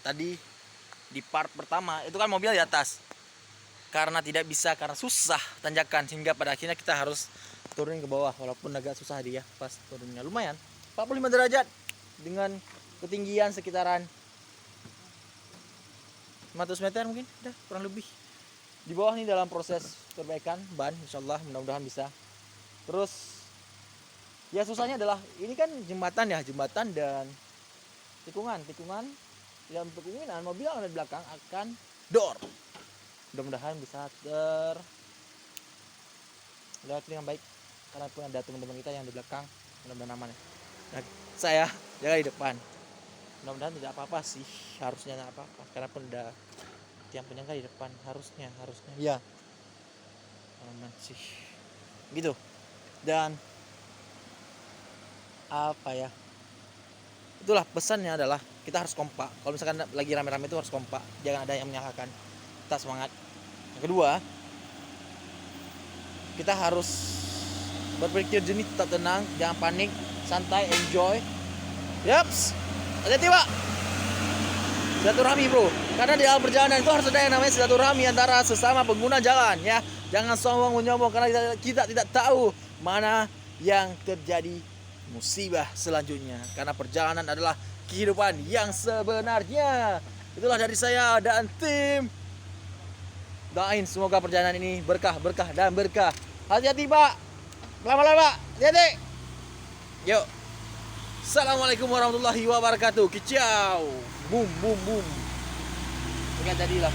tadi di part pertama itu kan mobil di atas. Karena tidak bisa, karena susah tanjakan, sehingga pada akhirnya kita harus turunin ke bawah. Walaupun agak susah dia pas turunnya, lumayan 45 derajat dengan ketinggian sekitaran 500 meter mungkin, udah kurang lebih. Di bawah ini dalam proses perbaikan ban, insyaallah mudah-mudahan bisa. Terus ya susahnya adalah ini kan jembatan dan tikungan yang untuk kemungkinan mobil yang ada di belakang akan door. Mudah-mudahan bisa terlewati dengan baik, karena pun ada teman-teman kita yang di belakang, mudah-mudahan aman ya. Nah, saya jaga di depan, mudah-mudahan tidak apa-apa sih, harusnya tidak apa-apa, karena pun ada tiang penyangga di depan, harusnya ya aman sih gitu. Dan apa ya, itulah pesannya adalah kita harus kompak. Kalau misalkan lagi rame-rame itu harus kompak, jangan ada yang menyalahkan, kita semangat. Yang kedua, kita harus berpikir jernih, tetap tenang, jangan panik, santai, enjoy. Yaps, hati-hati pak. Silaturahmi bro, karena di dalam perjalanan itu harus ada yang namanya silaturahmi antara sesama pengguna jalan ya. Jangan sombong menyombong, karena kita tidak tahu mana yang terjadi musibah selanjutnya, karena perjalanan adalah kehidupan yang sebenarnya. Itulah dari saya dan tim. Doain semoga perjalanan ini berkah dan berkah. Hati-hati pak, lama-lama pak, hati-hati. Yuk, assalamualaikum warahmatullahi wabarakatuh. Kicau, boom boom boom. Ingat jadilah.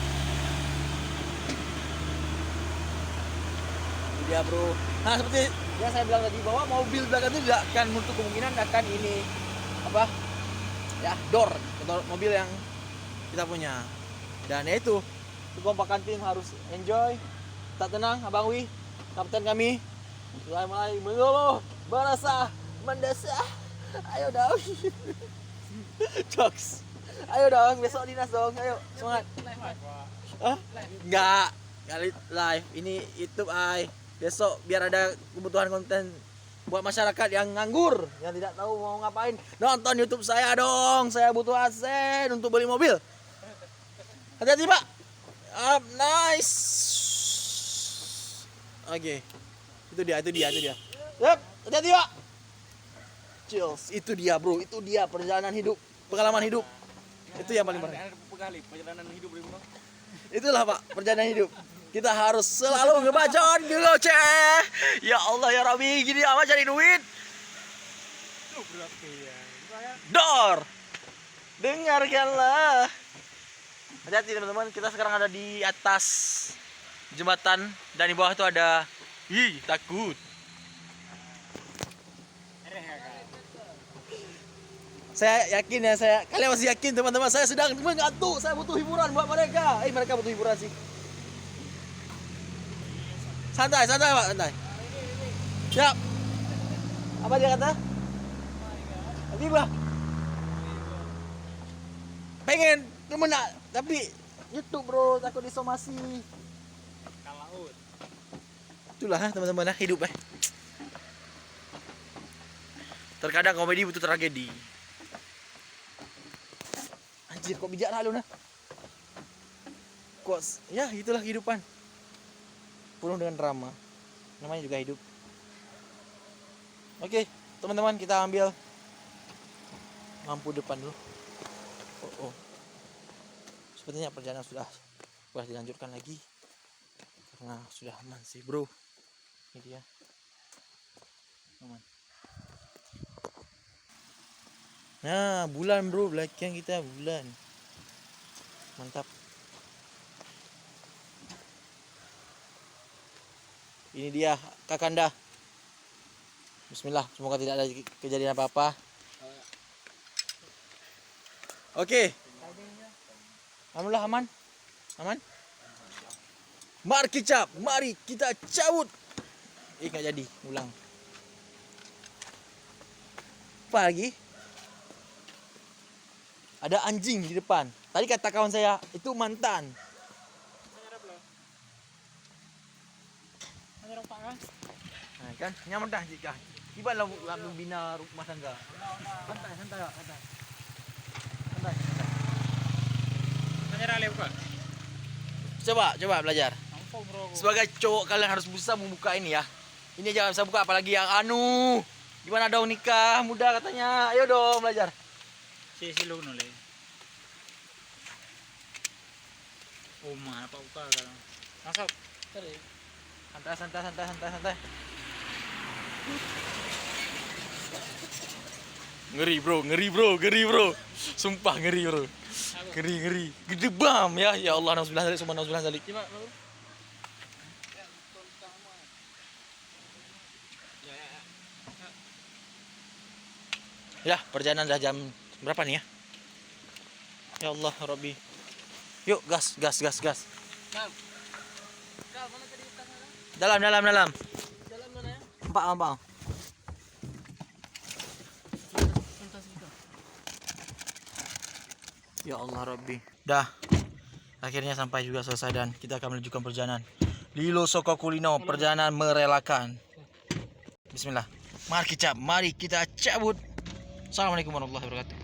Ini dia bro. Nah seperti yang saya bilang tadi, bahwa mobil belakang itu tidak akan menutup kemungkinan akan ini apa ya, door mobil yang kita punya. Dan ya itu, kekompakan tim harus enjoy, tak tenang. Abang Wi, kapten kami, mulai mengeluh, berasa mendesah. Ayo dong, jokes. Ayo dong, besok dinas dong. Ayo semangat. Enggak live, ini YouTube ay. Besok biar ada kebutuhan konten buat masyarakat yang nganggur, yang tidak tahu mau ngapain, nonton YouTube saya dong. Saya butuh asen untuk beli mobil. Hati-hati pak. Nice. Oke. Itu dia. Yep, hati-hati pak. Chills, itu dia bro, itu dia perjalanan hidup, pengalaman hidup. Itu yang paling penting. Perjalanan hidup itulah pak, perjalanan hidup. Kita harus selalu ngebacot ngoceh. Ya Allah ya Rabbi, gini amat cari duit. Dor, dengarkanlah. Hati-hati teman-teman, kita sekarang ada di atas jembatan dan di bawah itu ada, takut. Saya yakin ya, kalian masih yakin teman-teman, saya sedang mengantuk, saya butuh hiburan buat mereka. Mereka butuh hiburan sih. Santai pak, santai. Siap. Apa dia kata? Tiba. Pengen temen tapi YouTube bro, takut disomasi. Itulah teman-teman hidup Terkadang komedi butuh tragedi. Anjir, kok bijak lu nah. Kok ya itulah kehidupan, penuh dengan drama, namanya juga hidup. Oke teman-teman, kita ambil lampu depan dulu. Sepertinya perjalanan sudah dilanjutkan lagi, karena sudah aman sih bro. Ini dia aman. Nah bulan bro, belakang kita bulan, mantap. Ini dia Kakanda. Bismillah, semoga tidak ada kejadian apa-apa. Oke. Alhamdulillah aman. Mari kita cabut. Nggak jadi, ulang. Apa lagi? Ada anjing di depan. Tadi kata kawan saya, itu mantan. Nah, kan nyaman dah jika tiba lah membina rumah tangga. Santai. nyerah leh buka. Coba belajar. Ampun bro. Sebagai cowok kalian harus bisa membuka ini ya. Ini jangan bisa buka apalagi yang anu. Gimana dong nikah muda katanya. Ayo dong belajar. Si lu noleh. Oh mah apa buka kan. Masuk. Santai. Ngeri bro. Sumpah ngeri bro. Ngeri. Gede bam ya. Ya Allah, nauzubillah zalik. Coba bro. Ya, perjalanan dah jam berapa nih ya? Ya Allah, Rabbi. Yuk, gas. Dalam. Jalan mana ya? Empang. Ya Allah, Rabbi. Dah. Akhirnya sampai juga selesai dan kita akan melanjutkan perjalanan. Lilo Soko Kulino, perjalanan merelakan. Bismillah. Mari kita cabut. Assalamualaikum warahmatullahi wabarakatuh.